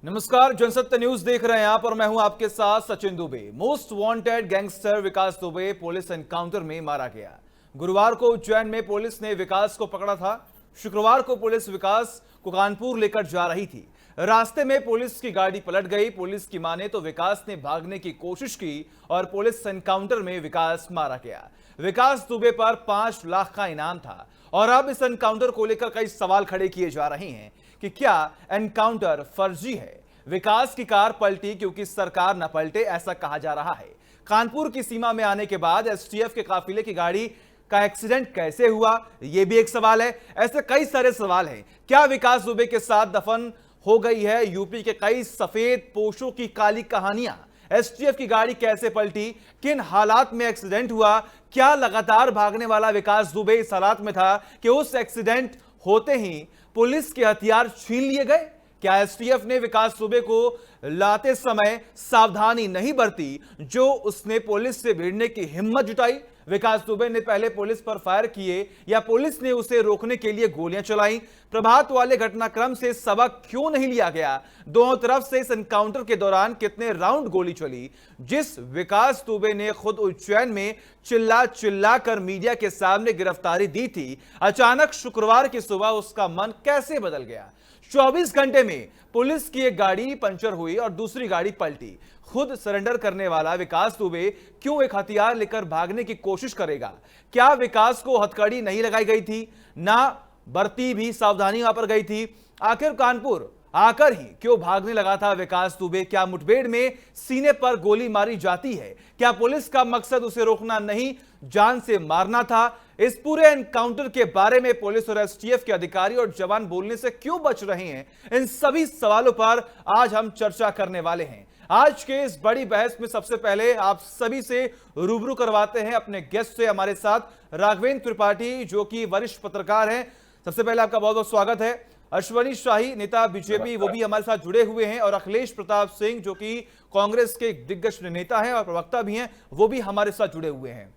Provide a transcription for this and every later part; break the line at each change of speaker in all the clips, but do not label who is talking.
नमस्कार, जनसत्य न्यूज देख रहे हैं आप और मैं हूं आपके साथ Sachin Dubey. Most wanted gangster Vikas Dubey police encounter में मारा गया। गुरुवार को उज्जैन में पुलिस ने विकास को पकड़ा था। शुक्रवार को पुलिस विकास को कानपुर लेकर जा रही थी। रास्ते में पुलिस की गाड़ी पलट गई। पुलिस की माने तो विकास ने भागने की कोशिश की और पुलिस एनकाउंटर में विकास मारा गया। विकास दुबे पर 5 लाख का इनाम था और अब इस एनकाउंटर को लेकर कई सवाल खड़े किए जा रहे हैं कि क्या एनकाउंटर फर्जी है। विकास की कार पलटी क्योंकि सरकार न पलटे, ऐसा कहा जा रहा है। कानपुर की सीमा में आने के बाद एसटीएफ के काफिले की गाड़ी का एक्सीडेंट कैसे हुआ, यह भी एक सवाल है। ऐसे कई सारे सवाल हैं। क्या विकास दुबे के साथ दफन हो गई है यूपी के कई सफेद पोशों की काली कहानियां? एसटीएफ की गाड़ी कैसे पलटी, किन हालात में एक्सीडेंट हुआ? क्या लगातार भागने वाला विकास दुबे इस हालात में था कि उस एक्सीडेंट होते ही पुलिस के हथियार छीन लिए गए? क्या एसटीएफ ने विकास दुबे को लाते समय सावधानी नहीं बरती जो उसने पुलिस से भिड़ने की हिम्मत जुटाई? विकास दुबे ने पहले पुलिस पर फायर किए या पुलिस ने उसे रोकने के लिए गोलियां चलाई? प्रभात वाले घटनाक्रम से सबक क्यों नहीं लिया गया? दोनों तरफ से इस एनकाउंटर के दौरान कितने राउंड गोली चली? जिस विकास दुबे ने खुद उज्जैन में चिल्ला चिल्ला कर मीडिया के सामने गिरफ्तारी दी थी, अचानक शुक्रवार की सुबह उसका मन कैसे बदल गया? 24 घंटे में पुलिस की एक गाड़ी पंचर हुई और दूसरी गाड़ी पलटी। खुद सरेंडर करने वाला विकास दुबे क्यों एक हथियार लेकर भागने की कोशिश करेगा? क्या विकास को हथकड़ी नहीं लगाई गई थी? ना बरती भी सावधानी वहां पर गई थी? आखिर कानपुर आकर ही क्यों भागने लगा था विकास दुबे? क्या मुठभेड़ में सीने पर गोली मारी जाती है? क्या पुलिस का मकसद उसे रोकना नहीं, जान से मारना था? इस पूरे एनकाउंटर के बारे में पुलिस और एसटीएफ के अधिकारी और जवान बोलने से क्यों बच रहे हैं? इन सभी सवालों पर आज हम चर्चा करने वाले हैं। आज के इस बड़ी बहस में सबसे पहले आप सभी से रूबरू करवाते हैं अपने गेस्ट से। हमारे साथ राघवेंद्र त्रिपाठी जो कि वरिष्ठ पत्रकार हैं। सबसे पहले आपका बहुत बहुत स्वागत है। अश्वनी शाही, नेता बीजेपी, वो भी हमारे साथ जुड़े हुए हैं। और अखिलेश प्रताप सिंह जो कि कांग्रेस के दिग्गज नेता हैं और प्रवक्ता भी हैं, वो भी हमारे साथ जुड़े हुए हैं।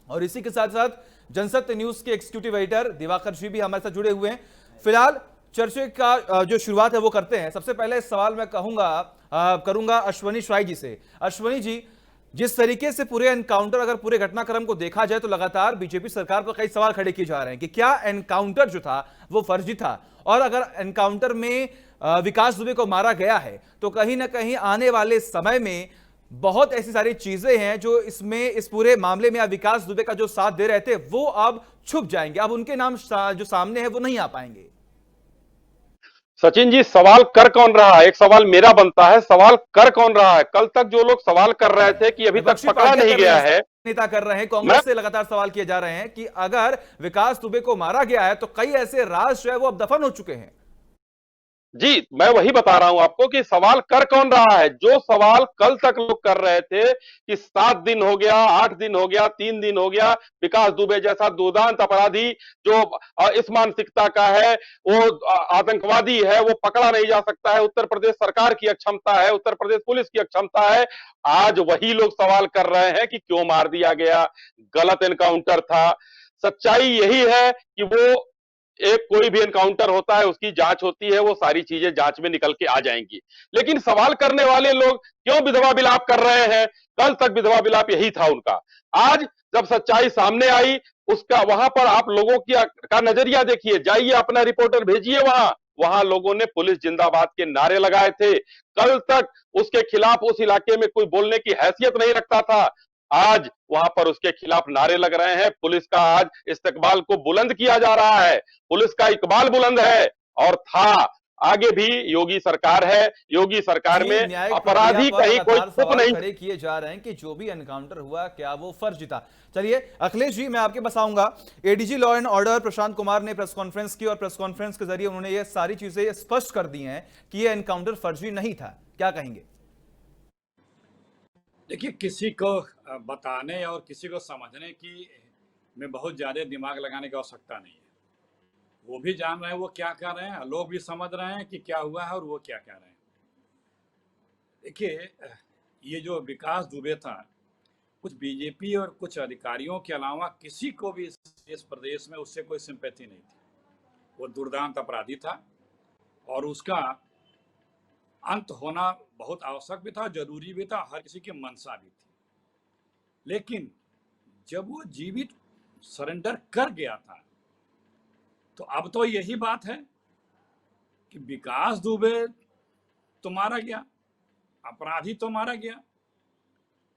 और इसी के साथ साथ जनसत्य न्यूज के एग्जीक्यूटिव एडिटर दिवाकर जी भी हमारे साथ जुड़े हुए हैं। फिलहाल चर्चे का जो शुरुआत है वो करते हैं। सबसे पहले सवाल मैं करूंगा अश्वनी शाही जी से। अश्वनी जी, जिस तरीके से पूरे एनकाउंटर, अगर पूरे घटनाक्रम को देखा जाए तो लगातार बीजेपी सरकार पर कई सवाल खड़े किए जा रहे हैं कि क्या एनकाउंटर जो था वो फर्जी था, और अगर एनकाउंटर में विकास दुबे को मारा गया है तो कहीं ना कहीं आने वाले समय में बहुत ऐसी सारी चीजें हैं जो इसमें, इस पूरे मामले में विकास दुबे का जो साथ दे रहे थे वो अब छुप जाएंगे, अब उनके नाम जो सामने है वो नहीं आ पाएंगे।
सचिन जी, सवाल कर कौन रहा है? एक सवाल मेरा बनता है, सवाल कर कौन रहा है? कल तक जो लोग सवाल कर रहे थे कि अभी तक पकड़ा नहीं गया है,
नेता कर रहे हैं, कांग्रेस से लगातार सवाल किए जा रहे हैं कि अगर विकास दुबे को मारा गया है तो कई ऐसे राज जो है वो अब दफन हो चुके हैं।
जी मैं वही बता रहा हूं आपको कि सवाल कर कौन रहा है। जो सवाल कल तक लोग कर रहे थे कि 7 दिन हो गया, 8 दिन हो गया, 3 दिन हो गया, विकास दुबे जैसा दुर्दांत अपराधी जो इस मानसिकता का है, वो आतंकवादी है, वो पकड़ा नहीं जा सकता है। उत्तर प्रदेश सरकार की अक्षमता है, उत्तर प्रदेश पुलिस की अक्षमता है। आज वही लोग सवाल कर रहे हैं कि क्यों मार दिया गया, गलत एनकाउंटर था। सच्चाई यही है कि वो एक कोई भी एनकाउंटर होता है, उसकी जांच होती है, वो सारी चीजें जांच में निकल के आ जाएंगी। लेकिन सवाल करने वाले लोग क्यों विधवा विलाप कर रहे हैं? कल तक विधवा विलाप यही था उनका। आज जब सच्चाई सामने आई, उसका वहां पर आप लोगों की का नजरिया देखिए, जाइए अपना रिपोर्टर भेजिए वहां। वहां लोगों ने पुलिस जिंदाबाद के नारे लगाए थे। कल तक उसके खिलाफ उस इलाके में कोई बोलने की हैसियत नहीं रखता था। आज वहां पर उसके खिलाफ नारे लग रहे हैं। पुलिस का आज इस्तकबाल को बुलंद किया जा रहा है। पुलिस का इकबाल बुलंद है और था। आगे भी योगी सरकार है, योगी सरकार में अपराधी कहीं कोई चुप नहीं।
खड़े किए जा रहे हैं कि जो भी एनकाउंटर हुआ क्या वो फर्जी था। चलिए अखिलेश जी, मैं आपके पास आऊंगा। ADG law and order Prashant Kumar ने प्रेस कॉन्फ्रेंस की और प्रेस कॉन्फ्रेंस के जरिए उन्होंने ये सारी चीजें स्पष्ट कर दी हैं कि ये एनकाउंटर फर्जी नहीं था। क्या कहेंगे?
देखिए, किसी को बताने और किसी को समझने की में बहुत ज़्यादा दिमाग लगाने की आवश्यकता नहीं है। वो भी जान रहे हैं वो क्या कर रहे हैं, लोग भी समझ रहे हैं कि क्या हुआ है और वो क्या कह रहे हैं। देखिए, ये जो विकास दुबे था, कुछ बीजेपी और कुछ अधिकारियों के अलावा किसी को भी इस प्रदेश में उससे कोई सिंपैथी नहीं थी। वो दुर्दांत अपराधी था और उसका अंत होना बहुत आवश्यक भी था, जरूरी भी था, हर किसी की मंशा भी थी। लेकिन जब वो जीवित सरेंडर कर गया था, तो अब तो यही बात है कि विकास दुबे तो मारा गया, अपराधी तो मारा गया,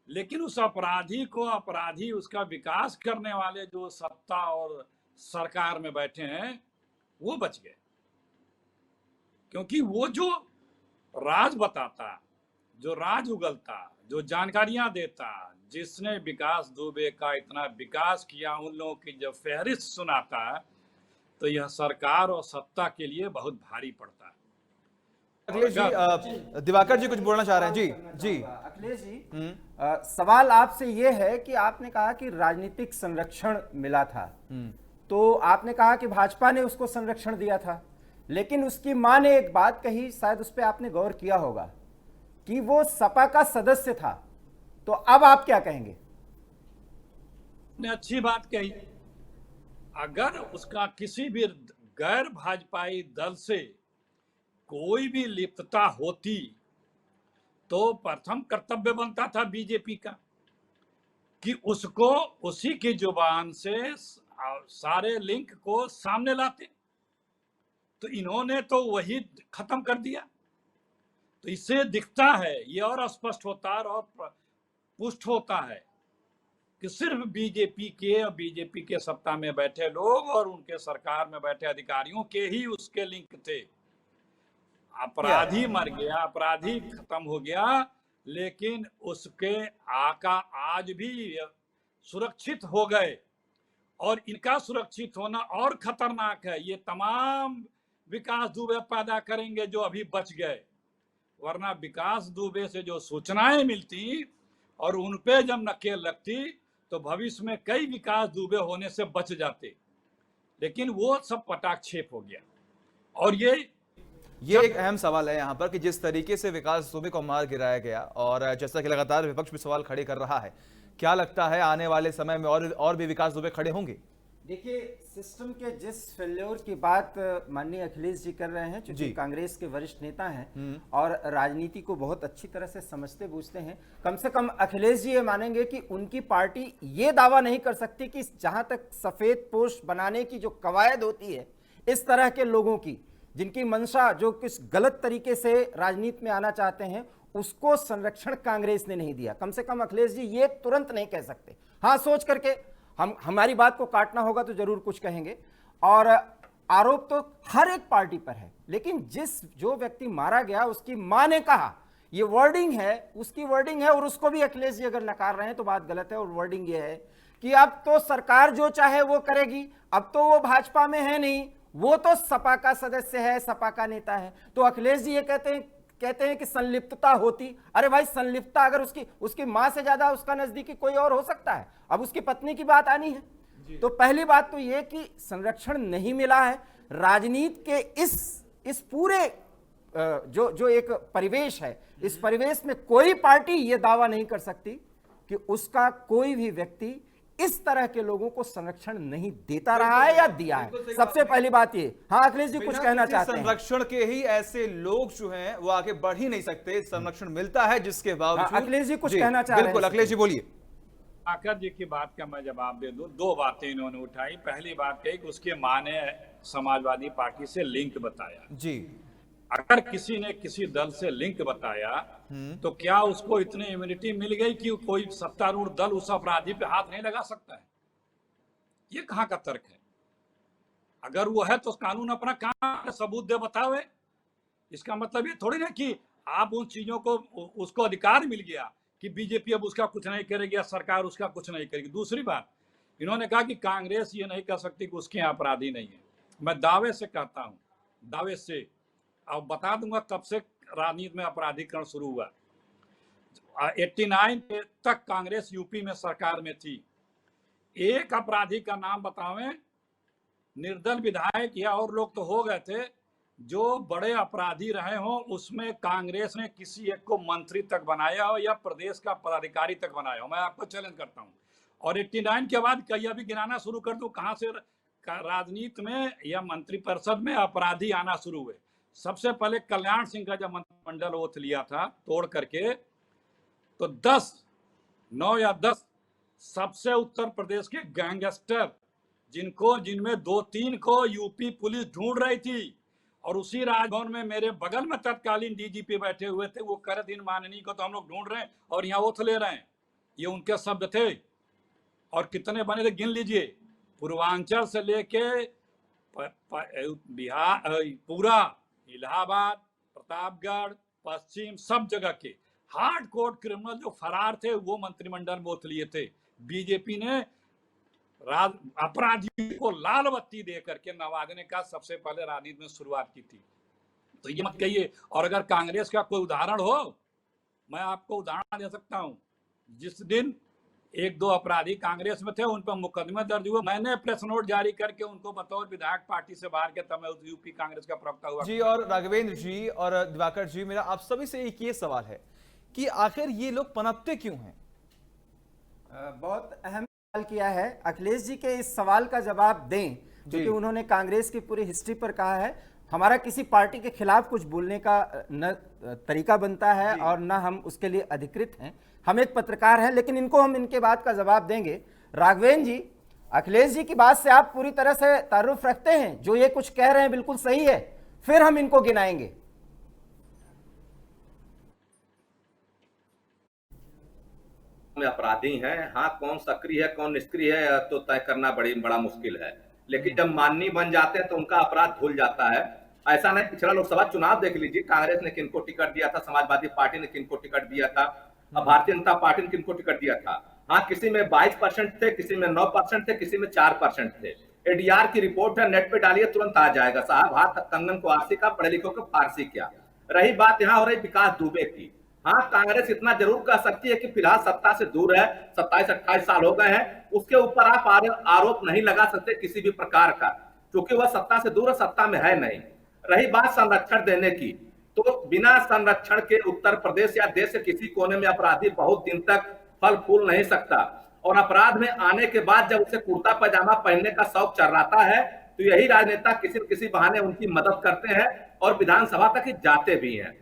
लेकिन उस अपराधी को अपराधी उसका विकास करने वाले जो सत्ता और सरकार में बैठे हैं वो बच गए। क्योंकि वो जो राज बताता, जो राज उगलता, जो जानकारियां देता, जिसने विकास दुबे का इतना विकास किया, उन लोगों की जब फहरिस्त सुनाता है तो यह सरकार और सत्ता के लिए बहुत भारी पड़ता है।
अखिलेश जी, दिवाकर जी कुछ बोलना चाह रहे हैं। जी जी
अखिलेश जी, सवाल आपसे ये है कि आपने कहा कि राजनीतिक संरक्षण मिला था, तो आपने कहा कि भाजपा ने उसको संरक्षण दिया था, लेकिन उसकी मां ने एक बात कही, शायद उस पर आपने गौर किया होगा, कि वो सपा का सदस्य था। तो अब आप क्या कहेंगे?
ने अच्छी बात कही। अगर उसका किसी भी गैर भाजपाई दल से कोई भी लिप्तता होती तो प्रथम कर्तव्य बनता था बीजेपी का कि उसको उसी की जुबान से सारे लिंक को सामने लाते। तो इन्होंने तो वही खत्म कर दिया। तो इससे दिखता है, ये और स्पष्ट होता है और पुष्ट होता है कि सिर्फ बीजेपी के और बीजेपी के सत्ता में बैठे लोग और उनके सरकार में बैठे अधिकारियों के ही उसके लिंक थे। अपराधी मर गया, अपराधी खत्म हो गया, लेकिन उसके आका आज भी सुरक्षित हो गए। और इनका सुरक्षित होना और खतरनाक है। ये तमाम विकास दुबे पैदा करेंगे जो अभी बच गए, वरना विकास दुबे से जो सूचनाएं मिलती और उन पे जब नकेल लगती तो भविष्य में कई विकास दुबे होने से बच जाते, लेकिन वो सब पटाक्षेप हो गया। और ये
एक अहम सवाल है यहाँ पर कि जिस तरीके से विकास दुबे को मार गिराया गया, और जैसा कि लगातार विपक्ष भी सवाल खड़े कर रहा है, क्या लगता है आने वाले समय में और भी विकास दुबे खड़े होंगे?
देखिए, सिस्टम के जिस फेल्योर की बात माननीय अखिलेश जी कर रहे हैं, क्योंकि कांग्रेस के वरिष्ठ नेता हैं और राजनीति को बहुत अच्छी तरह से समझते बूझते हैं, कम से कम अखिलेश जी ये मानेंगे कि उनकी पार्टी ये दावा नहीं कर सकती कि जहां तक सफेद पोस्ट बनाने की जो कवायद होती है, इस तरह के लोगों की जिनकी मंशा, जो किस गलत तरीके से राजनीति में आना चाहते हैं, उसको संरक्षण कांग्रेस ने नहीं दिया। कम से कम अखिलेश जी ये तुरंत नहीं कह सकते। हाँ, सोच करके हमारी बात को काटना होगा तो जरूर कुछ कहेंगे। और आरोप तो हर एक पार्टी पर है, लेकिन जो व्यक्ति मारा गया उसकी मां ने कहा, ये वर्डिंग है, उसकी वर्डिंग है, और उसको भी अखिलेश जी अगर नकार रहे हैं तो बात गलत है। और वर्डिंग ये है कि अब तो सरकार जो चाहे वो करेगी, अब तो वो भाजपा में है नहीं, वो तो सपा का सदस्य है, सपा का नेता है। तो अखिलेश जी ये कहते हैं कि संलिप्तता होती। अरे भाई, संलिप्तता अगर उसकी मां से ज्यादा उसका नजदीकी कोई और हो सकता है। अब उसकी पत्नी की बात आनी है। तो पहली बात तो ये कि संरक्षण नहीं मिला है। राजनीति के इस पूरे जो एक परिवेश है, इस परिवेश में कोई पार्टी ये दावा नहीं कर सकती कि उसका कोई भी व्यक्ति इस तरह के लोगों को संरक्षण नहीं देता रहा है या दिया है। सबसे पहली बात ये। हाँ अखिलेश जी कुछ कहना चाहते हैं?
संरक्षण के ही ऐसे लोग जो हैं वो आगे बढ़ ही नहीं सकते। संरक्षण मिलता है जिसके बावजूद।
अखिलेश जी कुछ कहना चाह रहे हैं?
बिल्कुल अखिलेश जी बोलिए।
आकर जी की बात का मैं जवाब दे दूं। दो बातें इन्होंने उठाई। पहली बात कही कि उसके मां ने समाजवादी पार्टी से लिंक बताया।
जी,
अगर किसी ने किसी दल से लिंक बताया तो क्या उसको इतनी इम्यूनिटी मिल गई कि कोई सत्तारूढ़ दल उस अपराधी पे हाथ नहीं लगा सकता है? ये कहाँ का तर्क है? अगर वो है तो कानून अपना काम सबूत दे बतावे। इसका मतलब ये थोड़ी ना कि आप उन चीजों को, उसको अधिकार मिल गया कि बीजेपी अब उसका कुछ नहीं करेगी या सरकार उसका कुछ नहीं करेगी। दूसरी बात, इन्होंने कहा कि कांग्रेस ये नहीं कह सकती कि उसके यहाँ अपराधी नहीं है। मैं दावे से कहता हूँ, दावे से, अब बता दूंगा कब से राजनीति में अपराधीकरण शुरू हुआ। 89 तक कांग्रेस यूपी में सरकार में थी। एक अपराधी का नाम बतावें, निर्दल विधायक या और लोग तो हो गए थे, जो बड़े अपराधी रहे हों उसमें कांग्रेस ने किसी एक को मंत्री तक बनाया हो या प्रदेश का पदाधिकारी तक बनाया हो। मैं आपको चैलेंज करता हूं। और 89 के बाद कई अभी गिनाना शुरू कर दूं कहां से राजनीति में या मंत्रिपरिषद में अपराधी आना शुरू हुए। सबसे पहले कल्याण सिंह का जब मंत्रिमंडल ओथ लिया था तोड़ करके, तो 9 या 10 सबसे उत्तर प्रदेश के गैंगस्टर, जिनमें 2-3 को यूपी पुलिस ढूंढ रही थी, और उसी राजभवन में मेरे बगल में तत्कालीन डीजीपी बैठे हुए थे, वो कह रहे थे माननीय को तो हम लोग ढूंढ रहे हैं और यहाँ ओथ ले रहे हैं। ये उनके शब्द थे। और कितने बने थे गिन लीजिए, पूर्वांचल से लेके बिहार, पूरा इलाहाबाद, प्रतापगढ़, पश्चिम, सब जगह के हार्ड कोर क्रिमिनल जो फरार थे वो मंत्रिमंडल में ओथ लिए थे। बीजेपी ने अपराधियों को लाल बत्ती दे करके नवाजने का सबसे पहले राजनीति में शुरुआत की थी। तो ये मत कहिए। और अगर कांग्रेस का कोई उदाहरण हो, मैं आपको उदाहरण दे सकता हूं। जिस दिन 1-2 अपराधी कांग्रेस में थे, उन पर मुकदमे दर्ज हुए, मैंने प्रेस नोट जारी करके उनको बतौर विधायक पार्टी से बाहर के, तब मैं यूपी कांग्रेस का प्रवक्ता हुआ।
जी, और राघवेंद्र जी और दिवाकर जी, मेरा आप सभी से एक ये सवाल है कि आखिर ये लोग पनपते क्यों हैं?
बहुत अहम सवाल किया है। अखिलेश जी के इस सवाल का जवाब दें, क्योंकि उन्होंने कांग्रेस की पूरी हिस्ट्री पर कहा है हमारा किसी पार्टी के खिलाफ कुछ बोलने का न तरीका बनता है और न हम उसके लिए अधिकृत हैं। हम एक पत्रकार हैं, लेकिन इनको हम इनके बात का जवाब देंगे। राघवेंद्र जी, अखिलेश जी की बात से आप पूरी तरह से तारुफ रखते हैं? जो ये कुछ कह रहे हैं बिल्कुल सही है? फिर हम इनको गिनाएंगे।
में अपराधी हैं, हाँ, कौन सक्रिय है कौन निष्क्रिय है तो तय करना बड़ा मुश्किल है, लेकिन जब माननीय बन जाते हैं तो उनका अपराध धुल जाता है। ऐसा नहीं, पिछला लोकसभा चुनाव देख लीजिए, कांग्रेस ने किनको टिकट दिया था, समाजवादी पार्टी ने किनको टिकट दिया था, अब भारतीय जनता पार्टी ने किनको टिकट दिया था। हाँ, किसी में 22% थे, किसी में 9% थे, किसी में 4% थे। एडीआर की रिपोर्ट है, नेट पे डालिए, तुरंत आ जाएगा साहब। हाथ कंगन को आरसी का, पढ़े लिखों को फारसी क्या। रही बात यहाँ हो रही विकास दुबे की, हाँ, कांग्रेस इतना जरूर कह सकती है कि फिलहाल सत्ता से दूर है, 27-28 साल हो गए हैं, उसके ऊपर आप आरोप नहीं लगा सकते किसी भी प्रकार का, क्योंकि वह सत्ता से दूर है, सत्ता में है नहीं। रही बात संरक्षण देने की, तो बिना संरक्षण के उत्तर प्रदेश या देश के किसी कोने में अपराधी बहुत दिन तक फल फूल नहीं सकता। और अपराध में आने के बाद जब उसे कुर्ता पैजामा पहनने का शौक चर्राता है, तो यही राजनेता किसी न किसी बहाने उनकी मदद करते हैं और विधानसभा तक ही जाते भी हैं।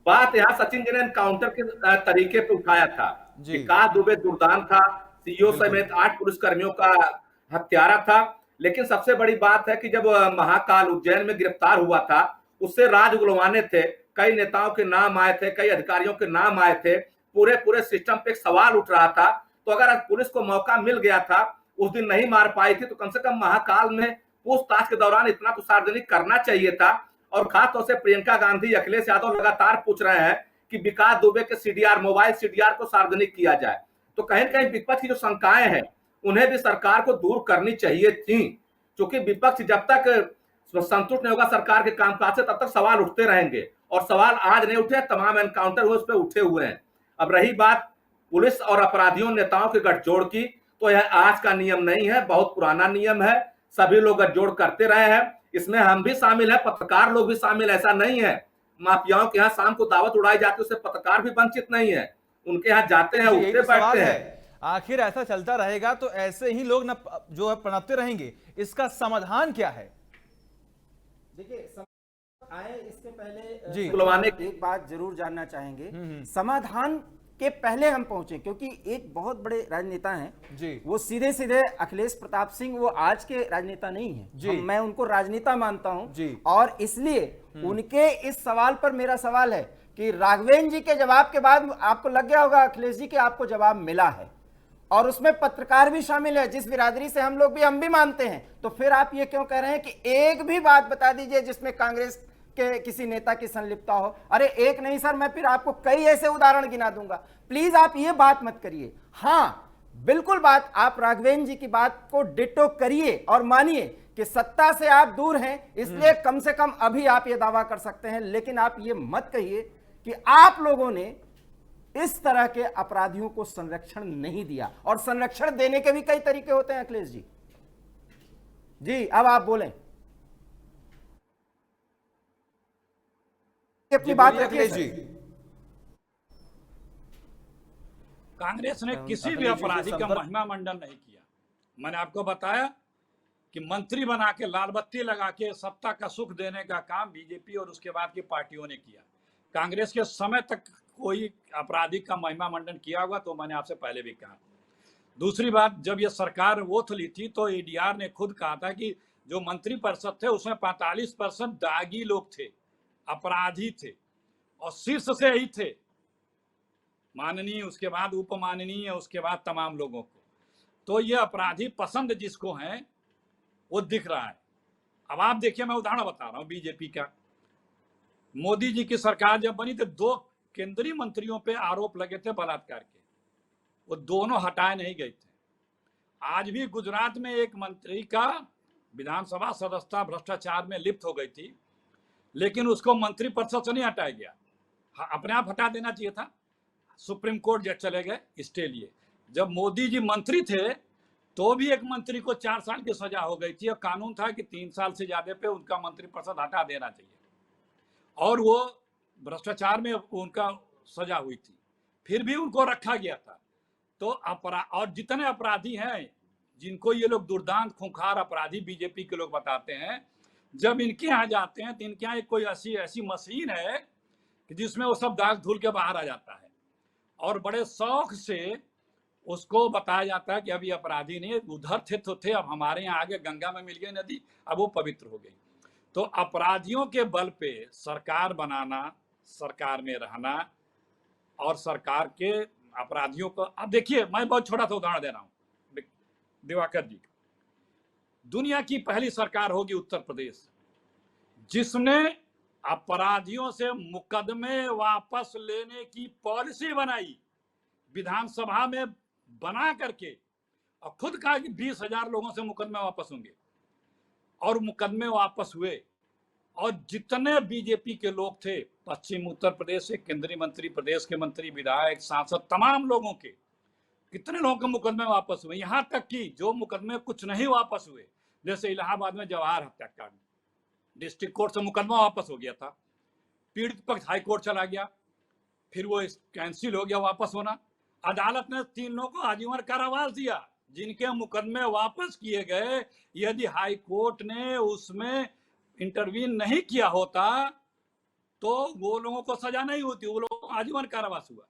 बात यहाँ सचिन जी ने एनकाउंटर के तरीके पे उठाया था। विकास दुबे दुर्दान था, सीईओ समेत 8 पुलिसकर्मियों का हत्यारा था। लेकिन सबसे बड़ी बात है कि जब महाकाल उज्जैन में गिरफ्तार हुआ था, उससे राज उगलवाने थे, कई नेताओं के नाम आए थे, कई अधिकारियों के नाम आए थे, पूरे सिस्टम पे एक सवाल उठ रहा था। तो अगर पुलिस को मौका मिल गया था, उस दिन नहीं मार पाई थी, तो कम से कम महाकाल में पूछताछ के दौरान इतना तो सार्वजनिक करना चाहिए था। और खासतौर से प्रियंका गांधी, अखिलेश यादव लगातार पूछ रहे हैं कि विकास दुबे के सीडीआर, मोबाइल सीडीआर को सार्वजनिक किया जाए। तो कहीं न कहीं विपक्ष की जो शंकाएं हैं, उन्हें भी सरकार को दूर करनी चाहिए थी, क्योंकि विपक्ष जब तक संतुष्ट नहीं होगा सरकार के कामकाज से, तब तक सवाल उठते रहेंगे। और सवाल आज नहीं उठे, तमाम एनकाउंटर हुए उस पर उठे हुए हैं। अब रही बात पुलिस और अपराधियों नेताओं के गठजोड़ की, तो यह आज का नियम नहीं है, बहुत पुराना नियम है। सभी लोग गठजोड़ करते रहे हैं, इसमें हम भी शामिल है, पत्रकार लोग भी शामिल, ऐसा नहीं है। माफियाओं के यहाँ शाम को दावत उड़ाई जाती है, उससे पत्रकार भी वंचित नहीं है, उनके यहाँ जाते हैं, उठते बैठते हैं।
आखिर ऐसा चलता रहेगा तो ऐसे ही लोग न जो है पनपते रहेंगे, इसका समाधान क्या है?
देखिए, आए इसके पहले
जी,
एक बात जरूर जानना चाहेंगे, समाधान के पहले हम पहुंचे, क्योंकि एक बहुत बड़े राजनेता हैं
जी,
वो सीधे सीधे अखिलेश प्रताप सिंह, वो आज के राजनेता नहीं है, मैं उनको राजनेता मानता हूं। और इसलिए उनके इस सवाल पर मेरा सवाल है कि राघवेंद्र जी के जवाब के बाद आपको लग गया होगा अखिलेश जी के आपको जवाब मिला है, और उसमें पत्रकार भी शामिल है, जिस बिरादरी से हम लोग भी, हम भी मानते हैं। तो फिर आप ये क्यों कह रहे हैं कि एक भी बात बता दीजिए जिसमें कांग्रेस के किसी नेता की संलिप्तता हो? अरे एक नहीं सर, मैं फिर आपको कई ऐसे उदाहरण गिना दूंगा। प्लीज आप ये बात मत करिए। हाँ, बिल्कुल बात, आप राघवेंद्र जी की बात को डिटो करिए और मानिए कि सत्ता से आप दूर हैं, इसलिए कम से कम अभी आप ये दावा कर सकते हैं। लेकिन आप ये मत कहिए कि आप लोगों ने इस तरह के अपराधियों को संरक्षण नहीं दिया, और संरक्षण देने के भी कई तरीके होते हैं अखिलेश जी। जी, अब आप बोलें, अपनी बात रखिए जी।
कांग्रेस ने किसी भी अपराधी का महिमा मंडन नहीं किया। मैंने आपको बताया कि मंत्री बना के लाल बत्ती लगा के सत्ता का सुख देने का काम बीजेपी और उसके बाद की पार्टियों ने किया। कांग्रेस के समय तक कोई अपराधी का महिमा मंडन किया होगा तो मैंने आपसे पहले भी कहा। दूसरी बात, जब ये सरकार वोट ली थी तो एडीआर ने खुद कहा था कि जो मंत्री परिषद थे उसमें 45% दागी लोग थे, अपराधी थे, और शीर्ष से ही थे, माननीय, उसके बाद उपमाननीय, उसके बाद तमाम लोगों को। तो ये अपराधी पसंद जिसको है वो दिख रहा है। अब आप देखिए, मैं उदाहरण बता रहा हूं बीजेपी का। मोदी जी की सरकार जब बनी तो 2 केंद्रीय मंत्रियों पे आरोप लगे थे बलात्कार के, वो दोनों हटाए नहीं गए थे। आज भी गुजरात में एक मंत्री का विधानसभा सदस्यता भ्रष्टाचार में लिप्त हो गई थी, लेकिन उसको मंत्री परिषद से नहीं हटाया गया, अपने आप हटा देना चाहिए था। सुप्रीम कोर्ट जज चले गए स्टे लिए। जब मोदी जी मंत्री थे तो भी एक मंत्री को 4 साल की सजा हो गई थी और कानून था कि 3 साल से ज्यादा पे उनका मंत्री परिषद हटा देना चाहिए, और वो भ्रष्टाचार में उनका सजा हुई थी, फिर भी उनको रखा गया था। तो और जितने अपराधी हैं जिनको ये लोग दुर्दांत खूंखार अपराधी बीजेपी के लोग बताते हैं, जब इनके यहाँ जाते हैं तो इनके यहाँ कोई ऐसी मशीन है कि जिसमें वो सब दाग धुल के बाहर आ जाता है, और बड़े शौक से उसको बताया जाता है कि अभी अपराधी नहीं, उधर थे तो थे, अब हमारे यहाँ आगे गंगा में मिल गई नदी, अब वो पवित्र हो गई। तो अपराधियों के बल पे सरकार बनाना, सरकार में रहना, और सरकार के अपराधियों को, अब देखिए मैं बहुत छोटा सा उदाहरण दे रहा हूं दिवाकर जी। दुनिया की पहली सरकार होगी उत्तर प्रदेश जिसने अपराधियों से मुकदमे वापस लेने की पॉलिसी बनाई, विधानसभा में बना करके, और खुद कहा कि 20,000 लोगों से मुकदमे वापस होंगे, और मुकदमे वापस हुए। और जितने बीजेपी के लोग थे पश्चिम उत्तर प्रदेश से, केंद्रीय मंत्री, प्रदेश के मंत्री, विधायक, सांसद, तमाम लोगों के, कितने लोगों के मुकदमे वापस हुए। यहां तक कि जो मुकदमे कुछ नहीं वापस हुए, जैसे इलाहाबाद में जवाहर हत्याकांड, डिस्ट्रिक्ट कोर्ट से मुकदमा वापस हो गया था, पीड़ित पक्ष हाई कोर्ट चला गया, फिर वो कैंसिल हो गया वापस होना। अदालत ने 3 लोगों को आजीवन कारावास दिया जिनके मुकदमे वापस किए गए। यदि हाई कोर्ट ने उसमें इंटरवीन नहीं किया होता तो वो लोगों को सजा नहीं होती, वो लोगों को आजीवन कारावास हुआ।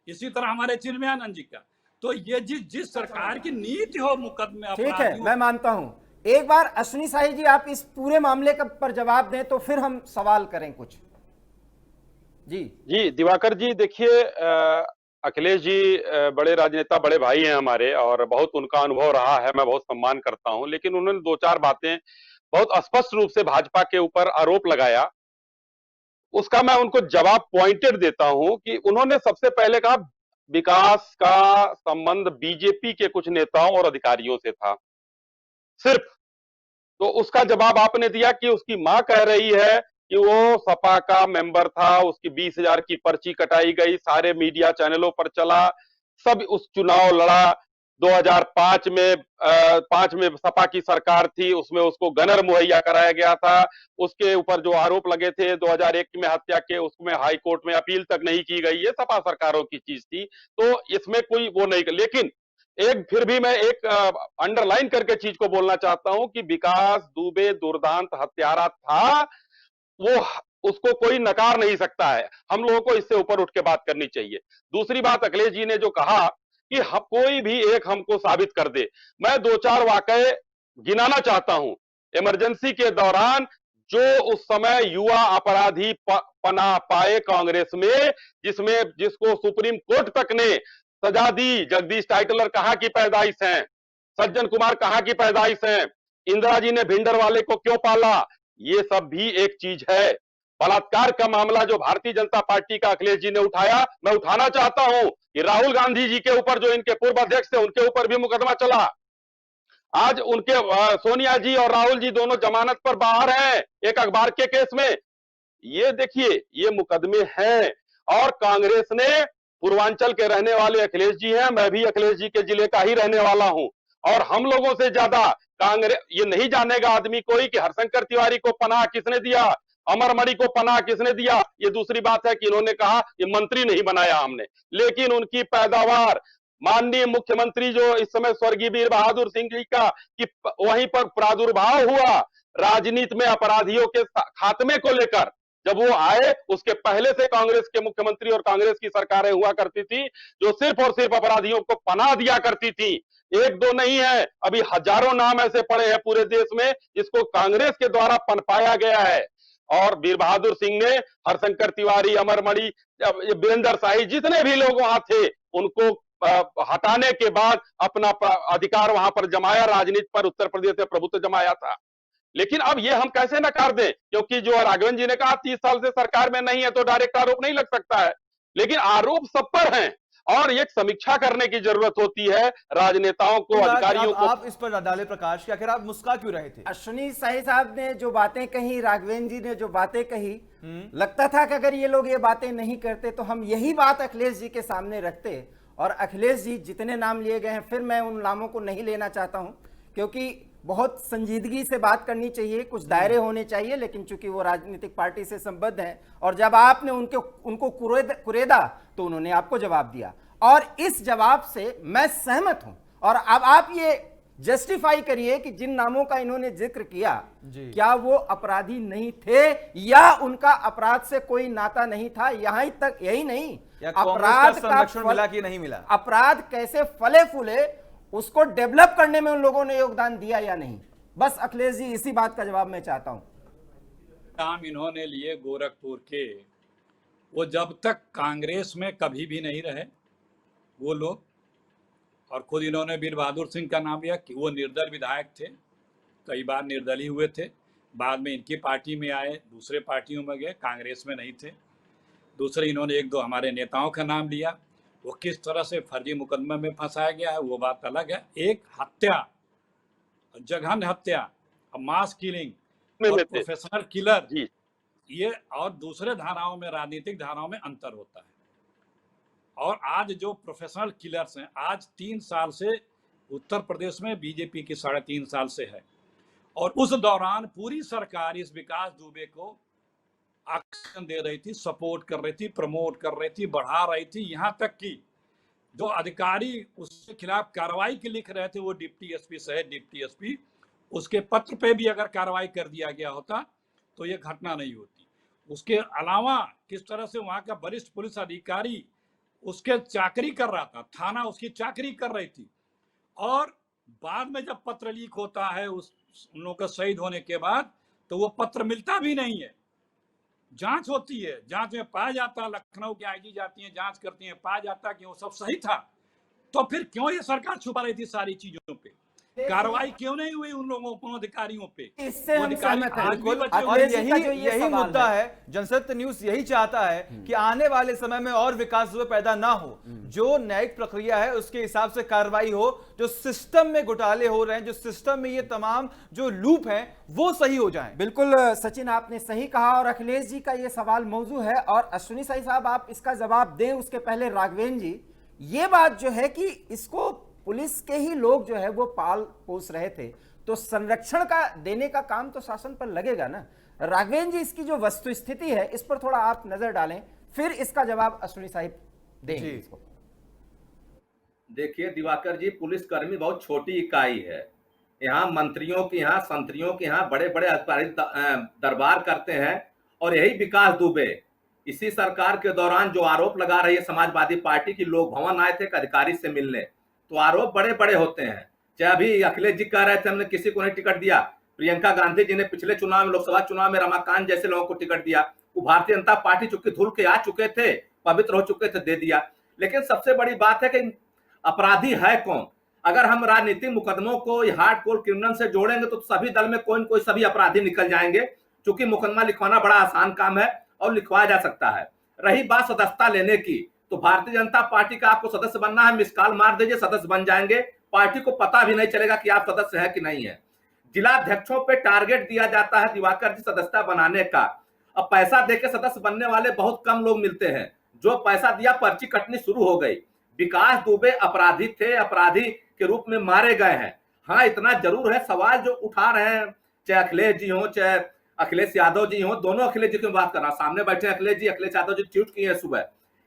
इसी तरह हमारे चिन्मयानंद जी का। तो ये जिस सरकार की नीति हो मुकदमे,
ठीक है, मैं मानता हूं। एक बार अश्विनी शाही जी आप इस पूरे मामले का पर जवाब दें तो फिर हम सवाल करें कुछ।
जी दिवाकर जी, देखिए अखिलेश जी बड़े राजनेता, बड़े भाई हैं हमारे, और बहुत उनका अनुभव रहा है, मैं बहुत सम्मान करता हूं। लेकिन उन्होंने 2-4 बातें बहुत स्पष्ट रूप से भाजपा के ऊपर आरोप लगाया, उसका मैं उनको जवाब पॉइंटेड देता हूं कि उन्होंने सबसे पहले कहा विकास का संबंध बीजेपी के कुछ नेताओं और अधिकारियों से था सिर्फ। तो उसका जवाब आपने दिया कि उसकी मां कह रही है कि वो सपा का मेंबर था, उसकी 20,000 की पर्ची कटाई गई, सारे मीडिया चैनलों पर चला, सब उस चुनाव लड़ा 2005 में 5 में सपा की सरकार थी, उसमें उसको गनर मुहैया कराया गया था। उसके ऊपर जो आरोप लगे थे 2001 में हत्या के, उसमें हाई कोर्ट में अपील तक नहीं की गई, ये सपा सरकारों की चीज थी, तो इसमें कोई वो नहीं। लेकिन एक फिर भी मैं एक अंडरलाइन करके चीज को बोलना चाहता हूं कि विकास दुबे दुर्दांत हत्यारा था, वो उसको कोई नकार नहीं सकता है। हम लोगों को इससे ऊपर उठ के बात करनी चाहिए। दूसरी बात, अखिलेश जी ने जो कहा कि कोई भी एक हमको साबित कर दे, मैं 2-4 वाकये गिनाना चाहता हूं। इमरजेंसी के दौरान जो उस समय युवा अपराधी पनाह पाए कांग्रेस में, जिसको सुप्रीम कोर्ट तक ने सजा दी, जगदीश टाइटलर कहां की पैदाइश है, सज्जन कुमार कहां की पैदाइश है, इंदिरा जी ने भिंडर वाले को क्यों पाला, ये सब भी एक चीज है। बलात्कार का मामला जो भारतीय जनता पार्टी का अखिलेश जी ने उठाया, मैं उठाना चाहता हूं कि राहुल गांधी जी के ऊपर, जो इनके पूर्व अध्यक्ष थे, उनके ऊपर भी मुकदमा चला। आज उनके सोनिया जी और राहुल जी दोनों जमानत पर बाहर हैं एक अखबार के केस में। ये देखिए, ये मुकदमे हैं। और कांग्रेस ने, पूर्वांचल के रहने वाले अखिलेश जी हैं, मैं भी अखिलेश जी के जिले का ही रहने वाला हूं, और हम लोगों से ज्यादा कांग्रेस, ये नहीं जानेगा आदमी कोई कि हरशंकर तिवारी को पनाह किसने दिया, अमरमणि को पनाह किसने दिया। ये दूसरी बात है कि इन्होंने कहा कि मंत्री नहीं बनाया हमने, लेकिन उनकी पैदावार माननीय मुख्यमंत्री जो इस समय स्वर्गीय वीर बहादुर सिंह जी का कि वहीं पर प्रादुर्भाव हुआ राजनीति में अपराधियों के खात्मे को लेकर, जब वो आए उसके पहले से कांग्रेस के मुख्यमंत्री और कांग्रेस की सरकारें हुआ करती थी जो सिर्फ और सिर्फ अपराधियों को पनाह दिया करती थी। एक दो नहीं है, अभी हजारों नाम ऐसे पड़े हैं पूरे देश में जिसको कांग्रेस के द्वारा पनपाया गया है। और वीर बहादुर सिंह ने हरशंकर तिवारी, अमरमणि, वीरेंद्र शाही, जितने भी लोग वहां थे उनको हटाने के बाद अपना अधिकार वहां पर जमाया, राजनीति पर उत्तर प्रदेश में प्रभुत्व जमाया था। लेकिन अब ये हम कैसे नकार दें, क्योंकि जो राघवन जी ने कहा 30 साल से सरकार में नहीं है तो डायरेक्ट आरोप नहीं लग सकता है, लेकिन आरोप सब पर हैं और एक समीक्षा करने की जरूरत होती है राजनेताओं को, अधिकारियों को।
आप इस पर डाले प्रकाश कि आखिर आप मुस्कुरा क्यों रहे थे?
अश्विनी शाही साहब ने जो बातें कही, राघवेंद्र जी ने जो बातें कही, लगता था कि अगर ये लोग ये बातें नहीं करते तो हम यही बात अखिलेश जी के सामने रखते। और अखिलेश जी जितने नाम लिए गए हैं, फिर मैं उन नामों को नहीं लेना चाहता हूं क्योंकि बहुत संजीदगी से बात करनी चाहिए, कुछ दायरे होने चाहिए, लेकिन चूंकि वो राजनीतिक पार्टी से संबद्ध हैं और जब आपने उनको कुरेदा तो उन्होंने आपको जवाब दिया और इस जवाब से मैं सहमत हूं। और अब आप ये जस्टिफाई करिए कि जिन नामों का इन्होंने जिक्र किया क्या वो अपराधी नहीं थे या उनका अपराध से कोई नाता नहीं था। यहां तक यही नहीं, अपराध का
संरक्षण मिला कि नहीं मिला,
अपराध कैसे फले फूले उसको डेवलप करने में उन लोगों ने योगदान दिया या नहीं। बस अखिलेश जी इसी बात का जवाब मैं चाहता हूं।
काम इन्होंने लिए गोरखपुर के, वो जब तक कांग्रेस में कभी भी नहीं रहे वो लोग, और खुद इन्होंने वीर बहादुर सिंह का नाम लिया कि वो निर्दल विधायक थे, कई बार निर्दलीय हुए थे, बाद में इनकी पार्टी में आए, दूसरे पार्टियों में गए, कांग्रेस में नहीं थे। दूसरे इन्होंने एक दो हमारे नेताओं का नाम लिया, वो किस तरह से फर्जी मुकदमे में फंसाया गया है वो बात अलग है। एक हत्या, जघन्य हत्या, मास किलिंग, प्रोफेशनल किलर, ये और दूसरे धाराओं में, राजनीतिक धाराओं में अंतर होता है। और आज जो प्रोफेशनल किलर्स हैं, आज 3 साल से उत्तर प्रदेश में बीजेपी की 3.5 साल से है और उस दौरान पूरी सरकार इस विकास दुबे को आश्वासन दे रही थी, सपोर्ट कर रही थी, प्रमोट कर रही थी, बढ़ा रही थी। यहाँ तक कि जो अधिकारी उसके खिलाफ कार्रवाई के लिख रहे थे, वो डिप्टी एसपी सहित डिप्टी एसपी, उसके पत्र पे भी अगर कार्रवाई कर दिया गया होता तो ये घटना नहीं होती। उसके अलावा किस तरह से वहाँ का वरिष्ठ पुलिस अधिकारी उसके चाकरी कर रहा था, थाना उसकी चाकरी कर रही थी, और बाद में जब पत्र लीक होता है उन लोगों का शहीद होने के बाद, तो वो पत्र मिलता भी नहीं है। जांच होती है, जांच में पाया जाता, लखनऊ की आईजी जाती है, जांच करती है, पाया जाता कि वो सब सही था। तो फिर क्यों ये सरकार छुपा रही थी सारी चीजों पे? कार्रवाई क्यों नहीं हुई उन लोगों को, अधिकारियों पे?
इससे हम सहमत हैं।
और यही मुद्दा है, जनसत्य न्यूज यही चाहता है कि आने वाले समय में और विकास दुबे पैदा ना हो, जो न्यायिक प्रक्रिया है उसके हिसाब से कार्रवाई हो, जो सिस्टम में घोटाले हो रहे हैं, जो सिस्टम में ये तमाम जो लूप है वो सही हो जाए।
बिल्कुल सचिन, आपने सही कहा और अखिलेश जी का ये सवाल मौजू है और अश्विनी शाही साहब आप इसका जवाब दें उसके पहले राघवेंद्र जी, ये बात जो है कि इसको पुलिस के ही लोग जो है वो पाल पोस रहे थे, तो संरक्षण का देने का काम तो शासन पर लगेगा ना। राघवेंद्र जी, इसकी जो वस्तुस्थिति है इस पर थोड़ा आप नजर डालें, फिर इसका जवाब अश्विनी साहिब देंगे इसको।
देखिए दिवाकर जी, पुलिसकर्मी बहुत छोटी इकाई है। यहाँ मंत्रियों के यहाँ, संतरियों के यहाँ बड़े बड़े अधिकारी दरबार करते हैं और यही विकास दुबे इसी सरकार के दौरान जो आरोप लगा रही है समाजवादी पार्टी की, लोग भवन आए थे एक अधिकारी से मिलने, तो आरोप बड़े बड़े होते हैं। चाहे अभी अखिलेश जी कह रहे थे हमने किसी को नहीं टिकट दिया, प्रियंका गांधी जी ने पिछले चुनाव में, लोकसभा चुनाव में रमाकांत जैसे लोगों को टिकट दिया, वो भारतीय जनता पार्टी चूंकि धुल के आ चुके थे, पवित्र हो चुके थे, दे दिया। लेकिन सबसे बड़ी बात है कि अपराधी है कौन? अगर हम राजनीतिक मुकदमों को हार्डकोर क्रिमिनल से जोड़ेंगे तो सभी दल में कोई न कोई सभी अपराधी निकल जाएंगे, क्योंकि मुकदमा लिखवाना बड़ा आसान काम है और लिखवाया जा सकता है। रही बात सदस्यता लेने की, तो भारतीय जनता पार्टी का आपको सदस्य बनना है, मिस कॉल मार दीजिए, सदस्य बन जाएंगे। पार्टी को पता भी नहीं चलेगा कि आप सदस्य है कि नहीं है। जिला अध्यक्षों पे टारगेट दिया जाता है दिवाकर जी सदस्यता बनाने का। अब पैसा देके सदस्य बनने वाले बहुत कम लोग मिलते हैं, जो पैसा दिया पर्ची कटनी शुरू हो गई। विकास दुबे अपराधी थे, अपराधी के रूप में मारे गए हैं। हाँ, इतना जरूर है, सवाल जो उठा रहे हैं, चाहे अखिलेश जी हो चाहे अखिलेश यादव जी हो, दोनों अखिलेश जी की बात कर रहा हूं, सामने बैठे अखिलेश जी, अखिलेश यादव जी ट्वीट किए हैं सुबह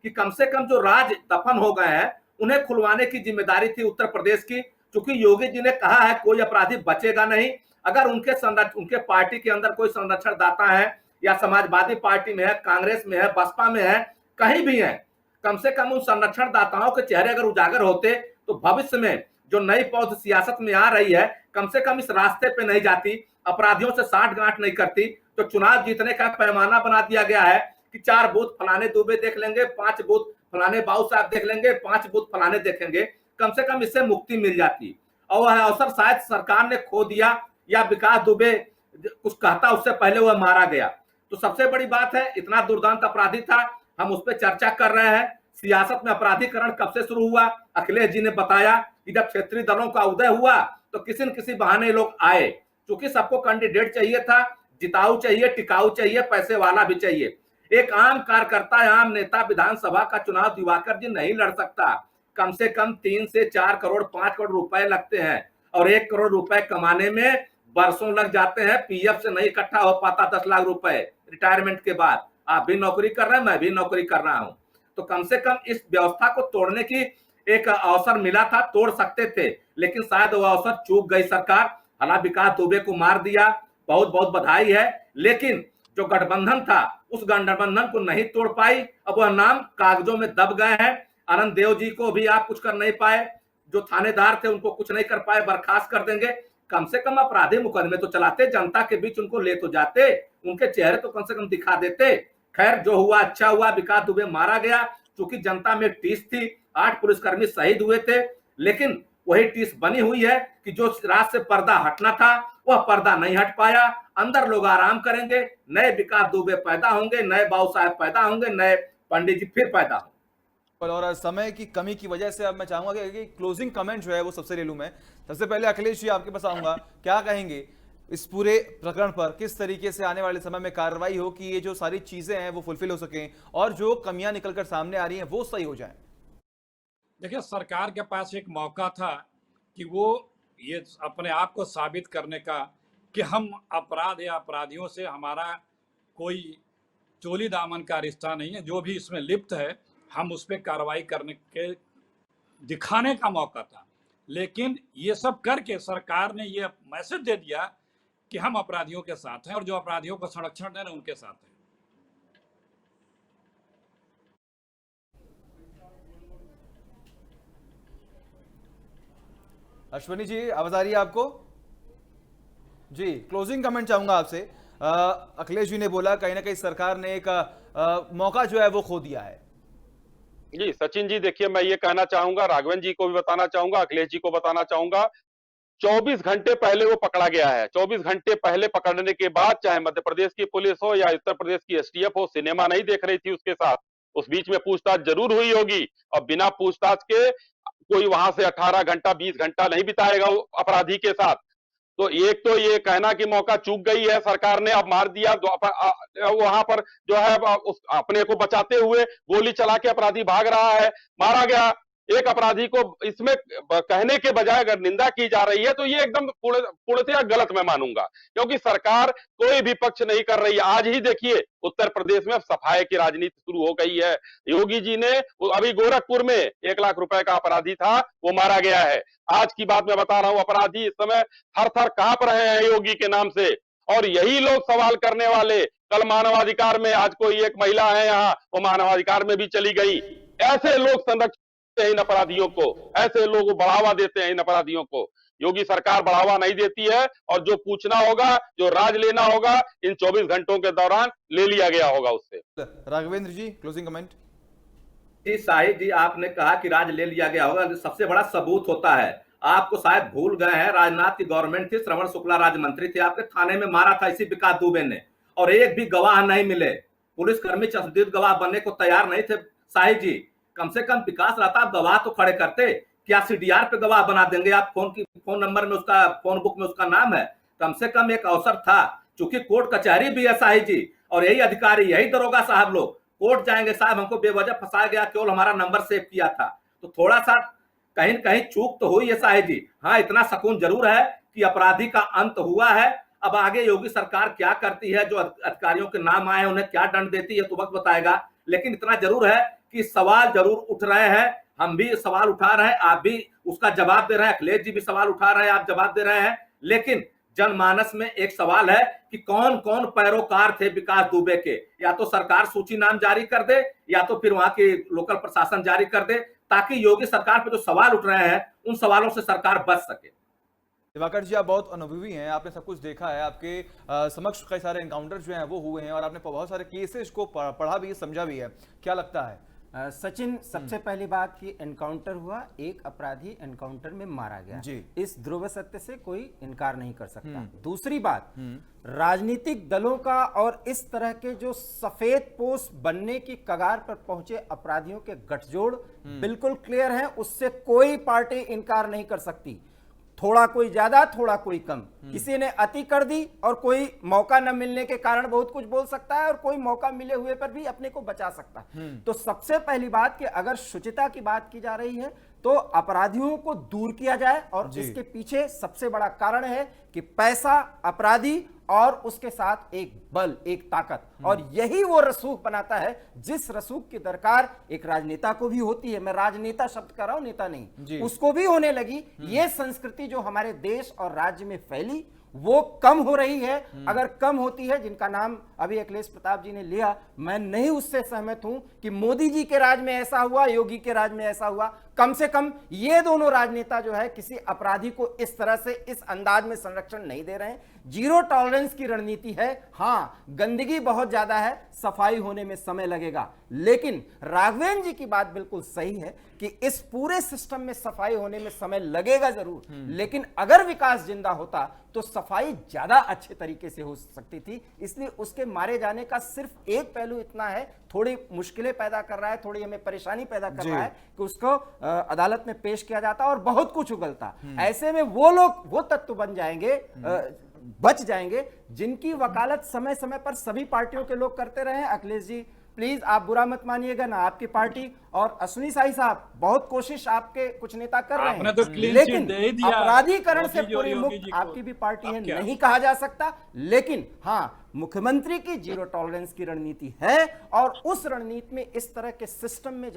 कि कम से कम जो राज दफन हो गए हैं उन्हें खुलवाने की जिम्मेदारी थी उत्तर प्रदेश की, क्योंकि योगी जी ने कहा है कोई अपराधी बचेगा नहीं। अगर उनके पार्टी के अंदर कोई संरक्षण दाता है, या समाजवादी पार्टी में है, कांग्रेस में है, बसपा में है, कहीं भी है, कम से कम उन संरक्षण दाताओं के चेहरे अगर उजागर होते तो भविष्य में जो नई पौध सियासत में आ रही है, कम से कम इस रास्ते पे नहीं जाती, अपराधियों से साठगांठ नहीं करती। तो चुनाव जीतने का पैमाना बना दिया गया है कि 4 बूथ फलाने दुबे देख लेंगे, 5 बूथ फलाने बाबू साहब देख लेंगे, 5 बूथ फलाने देखेंगे, कम से कम इससे मुक्ति मिल जाती। और वह अवसर शायद सरकार ने खो दिया, या विकास दुबे कुछ कहता उससे पहले वह मारा गया। तो सबसे बड़ी बात है, इतना दुर्दांत अपराधी था, हम उस पर चर्चा कर रहे हैं। सियासत में अपराधीकरण कब से शुरू हुआ? अखिलेश जी ने बताया कि जब क्षेत्रीय दलों का उदय हुआ तो किसी न किसी बहाने लोग आए, क्योंकि सबको कैंडिडेट चाहिए था, जिताऊ चाहिए, टिकाऊ चाहिए, पैसे वाला भी चाहिए। एक आम कार्यकर्ता, आम नेता विधानसभा का चुनाव दिवाकर जी नहीं लड़ सकता। कम से कम 3 से 4 करोड़ 5 करोड़ रुपए लगते हैं, और 1 करोड़ रुपए कमाने में वर्षों लग जाते हैं। पीएफ से नहीं इकट्ठा हो पाता 10 लाख रुपए रिटायरमेंट के बाद। आप भी नौकरी कर रहे हैं, मैं भी नौकरी कर रहा हूं। तो कम से कम इस व्यवस्था को तोड़ने की एक अवसर मिला था, तोड़ सकते थे, लेकिन शायद वो अवसर चूक गई सरकार। हालांकि विकास दुबे को मार दिया, बहुत बहुत बधाई है, लेकिन जो गठबंधन था उस गठबंधन को नहीं तोड़ पाई। अब वह नाम कागजों में दब गए हैं। आनंद देव जी को भी आप कुछ कर नहीं पाए, जो थानेदार थे उनको कुछ नहीं कर पाए, बर्खास्त कर देंगे। कम से कम अपराधी मुकदमे तो चलाते, जनता के बीच उनको ले तो जाते, उनके चेहरे तो कम से कम दिखा देते। खैर, जो हुआ अच्छा हुआ, विकास दुबे मारा गया, क्योंकि जनता में एक टीस थी। 8 पुलिसकर्मी शहीद हुए थे, लेकिन वही टीस बनी हुई है कि जो रात से पर्दा हटना था वह पर्दा नहीं हट पाया। अंदर लोग आराम करेंगे, नए विकास दुबे पैदा होंगे, नए बाबू साहब पैदा होंगे, नए पंडित जी फिर पैदा होंगे।
और समय की कमी की वजह से अब मैं चाहूंगा कि क्लोजिंग कमेंट जो है वो सबसे ले लूं मैं। सबसे पहले अखिलेश जी आपके पास आऊंगा, क्या कहेंगे इस पूरे प्रकरण पर? किस तरीके से आने वाले समय में कार्रवाई हो कि ये जो सारी चीजें हैं वो फुलफिल हो सकें और जो कमियां निकलकर सामने आ रही हैं वो सही हो जाएं?
देखिए, सरकार के पास एक मौका था कि वो ये अपने आप को साबित करने का कि हम अपराध या अपराधियों से हमारा कोई चोली दामन का रिश्ता नहीं है, जो भी इसमें लिप्त है हम उस पर कार्रवाई करने के दिखाने का मौका था। लेकिन ये सब करके सरकार ने ये मैसेज दे दिया कि हम अपराधियों के साथ हैं, और जो अपराधियों को संरक्षण दे रहे हैं उनके साथ हैं।
अश्वनी जी, आवाज आ रही है आपको? जी, क्लोजिंग कमेंट चाहूंगा आपसे। अखिलेश जी ने बोला कहीं ना कहीं सरकार ने एक मौका जो है वो खो दिया है।
जी सचिन जी, देखिए मैं ये कहना चाहूंगा, राघवन जी को भी बताना चाहूंगा, अखिलेश जी को बताना चाहूंगा, 24 घंटे पहले वो पकड़ा गया है। 24 घंटे पहले पकड़ने के बाद चाहे मध्य प्रदेश की पुलिस हो या उत्तर प्रदेश की एसटीएफ हो, सिनेमा नहीं देख रही थी उसके साथ। उस बीच में पूछताछ जरूर हुई होगी, और बिना पूछताछ के कोई वहां से 18 घंटा 20 घंटा नहीं बिताएगा अपराधी के साथ। तो एक तो ये कहना कि मौका चूक गई है सरकार ने, अब मार दिया वहां पर जो है उस अपने को बचाते हुए गोली चला के अपराधी भाग रहा है, मारा गया। एक अपराधी को इसमें कहने के बजाय अगर निंदा की जा रही है तो ये एकदम पूर्णतया गलत मैं मानूंगा, क्योंकि सरकार कोई भी पक्ष नहीं कर रही है। आज ही देखिए उत्तर प्रदेश में सफाई की राजनीति शुरू हो गई है। योगी जी ने अभी गोरखपुर में 1 लाख रुपए का अपराधी था, वो मारा गया है। आज की बात मैं बता रहा हूं, अपराधी इस समय थर थर कांप रहे हैं योगी के नाम से, और यही लोग सवाल करने वाले कल मानवाधिकार में, आज कोई एक महिला है यहाँ, वो मानवाधिकार में भी चली गई। ऐसे लोग संरक्षण इन अपराधियों को, ऐसे लोग बढ़ावा देते हैं इन अपराधियों को। योगी सरकार बढ़ावा नहीं देती है, और जो पूछना होगा, जो राज लेना होगा, इन 24 घंटों के दौरान ले लिया गया होगा उससे।
राघवेंद्र जी, क्लोजिंग कमेंट।
जी शाहिद जी, आपने कहा कि राज ले लिया गया होगा, सबसे बड़ा सबूत होता है। आपको शायद भूल गए हैं, राजनाथ की गवर्नमेंट थी, श्रवण शुक्ला राज्य मंत्री थे, आपके थाने में मारा था इसी विकास दुबे ने, और एक भी गवाह नहीं मिले। पुलिसकर्मी चश्मदीद गवाह बनने को तैयार नहीं थे। शाहिद जी, कम से कम विकास रहता, आप गवाह तो खड़े करते। क्या सीडीआर पे गवाह बना देंगे आप? फोन नंबर में उसका, फोन बुक में उसका नाम है। कम से कम एक अवसर था, चूंकि कोर्ट कचहरी भी है शाहिद जी, और यही अधिकारी, यही दरोगा साहब लोग कोर्ट जाएंगे, साहब हमको बेवजह फंसाया गया, केवल हमारा नंबर सेव किया था। तो थोड़ा सा कहीं न कहीं चूक तो हुई है शाहिद जी। हाँ, इतना सुकून जरूर है कि अपराधी का अंत हुआ है। अब आगे योगी सरकार क्या करती है, जो अधिकारियों के नाम आए उन्हें क्या दंड देती है तो वक्त बताएगा। लेकिन इतना जरूर है कि सवाल जरूर उठ रहे हैं, हम भी सवाल उठा रहे हैं, आप भी उसका जवाब दे रहे हैं, अखिलेश जी भी सवाल उठा रहे हैं, आप जवाब दे रहे हैं। लेकिन जनमानस में एक सवाल है कि कौन कौन पैरोकार थे विकास दुबे के। या तो सरकार सूची नाम जारी कर दे, या तो फिर वहां के लोकल प्रशासन जारी कर दे, ताकि योगी सरकार पर जो सवाल उठ रहे हैं उन सवालों से सरकार बच सके।
दिवाकर जी, आप बहुत अनुभवी हैं, आपने सब कुछ देखा है, आपके समक्ष कई सारे एनकाउंटर जो हैं वो हुए हैं और आपने बहुत सारे केसेस को पढ़ा भी, समझा भी है। क्या लगता है?
सचिन, सबसे पहली बात कि एनकाउंटर हुआ, एक अपराधी एनकाउंटर में मारा गया
जी।
इस ध्रुव सत्य से कोई इनकार नहीं कर सकता। दूसरी बात, राजनीतिक दलों का और इस तरह के जो सफेद पोस्ट बनने की कगार पर पहुंचे अपराधियों के गठजोड़ बिल्कुल क्लियर है, उससे कोई पार्टी इनकार नहीं कर सकती। थोड़ा कोई ज्यादा, थोड़ा कोई कम, किसी ने अति कर दी और कोई मौका न मिलने के कारण बहुत कुछ बोल सकता है, और कोई मौका मिले हुए पर भी अपने को बचा सकता है। तो सबसे पहली बात कि अगर शुचिता की बात की जा रही है तो अपराधियों को दूर किया जाए, और इसके पीछे सबसे बड़ा कारण है कि पैसा, अपराधी और उसके साथ एक बल, एक ताकत, और यही वो रसूख बनाता है जिस रसूख की दरकार एक राजनेता को भी होती है। मैं राजनेता शब्द कर रहा हूं, नेता नहीं, उसको भी होने लगी। ये संस्कृति जो हमारे देश और राज्य में फैली वो कम हो रही है। अगर कम होती है, जिनका नाम अभी अखिलेश प्रताप जी ने लिया, मैं नहीं उससे सहमत हूं कि मोदी जी के राज में ऐसा हुआ, योगी के राज में ऐसा हुआ। कम से कम ये दोनों राजनेता जो है किसी अपराधी को इस तरह से, इस अंदाज में संरक्षण नहीं दे रहे हैं। जीरो टॉलरेंस की रणनीति है। हां, गंदगी बहुत ज्यादा है, सफाई होने में समय लगेगा, लेकिन राघवेंद्र जी की बात बिल्कुल सही है कि इस पूरे सिस्टम में सफाई होने में समय लगेगा जरूर, लेकिन अगर विकास जिंदा होता तो सफाई ज्यादा अच्छे तरीके से हो सकती थी। इसलिए उसके मारे जाने का सिर्फ एक पहलू इतना है, थोड़ी मुश्किलें पैदा कर रहा है, थोड़ी हमें परेशानी पैदा कर रहा है कि उसको अदालत में पेश किया जाता और बहुत कुछ उगलता। ऐसे में वो लोग, वो तत्व बन जाएंगे, बच जाएंगे जिनकी वकालत समय समय पर सभी पार्टियों के लोग करते रहे। अखिलेश जी प्लीज आप बुरा मत मानिएगा ना, आपकी पार्टी और अश्विनी साई साहब बहुत कोशिश आपके कुछ नेता कर रहे हैं,
तो
लेकिन
दे ही दिया।
अपराधीकरण से
मोदी जी और
पूरी
योगी
मुक्त
जी को।
आपकी भी पार्टी है,
अब क्या?
नहीं कहा जा सकता। लेकिन हाँ, मुख्यमंत्री की जीरो टॉलरेंस की रणनीति है, और उस रणनीति में इस तरह के सिस्टम में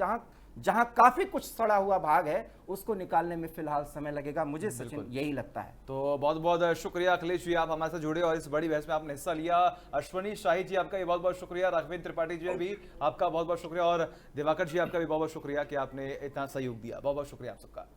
जहां काफी कुछ सड़ा हुआ भाग है उसको निकालने में फिलहाल समय लगेगा, मुझे सचिन यही लगता है।
तो बहुत बहुत शुक्रिया अखिलेश जी, आप हमारे साथ जुड़े और इस बड़ी बहस में आपने हिस्सा लिया। अश्विनी शाही जी आपका भी बहुत बहुत शुक्रिया, राघवेंद्र त्रिपाठी जी भी आपका बहुत बहुत शुक्रिया, और दिवाकर जी आपका भी बहुत बहुत शुक्रिया कि आपने इतना सहयोग दिया। बहुत बहुत शुक्रिया आप सबका।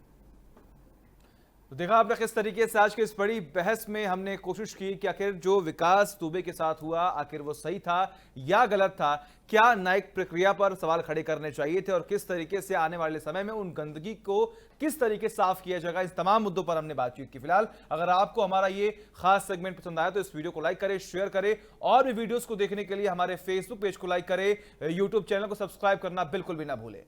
तो देखा आपने किस तरीके से आज की इस बड़ी बहस में हमने कोशिश की कि आखिर जो विकास दुबे के साथ हुआ आखिर वो सही था या गलत था, क्या न्यायिक प्रक्रिया पर सवाल खड़े करने चाहिए थे, और किस तरीके से आने वाले समय में उन गंदगी को किस तरीके से साफ किया जाएगा। इस तमाम मुद्दों पर हमने बातचीत की। फिलहाल अगर आपको हमारा ये खास सेगमेंट पसंद आया तो इस वीडियो को लाइक करें, शेयर करें, और भी वीडियोस को देखने के लिए हमारे फेसबुक पेज को लाइक करें, यूट्यूब चैनल को सब्सक्राइब करना बिल्कुल भी ना भूलें।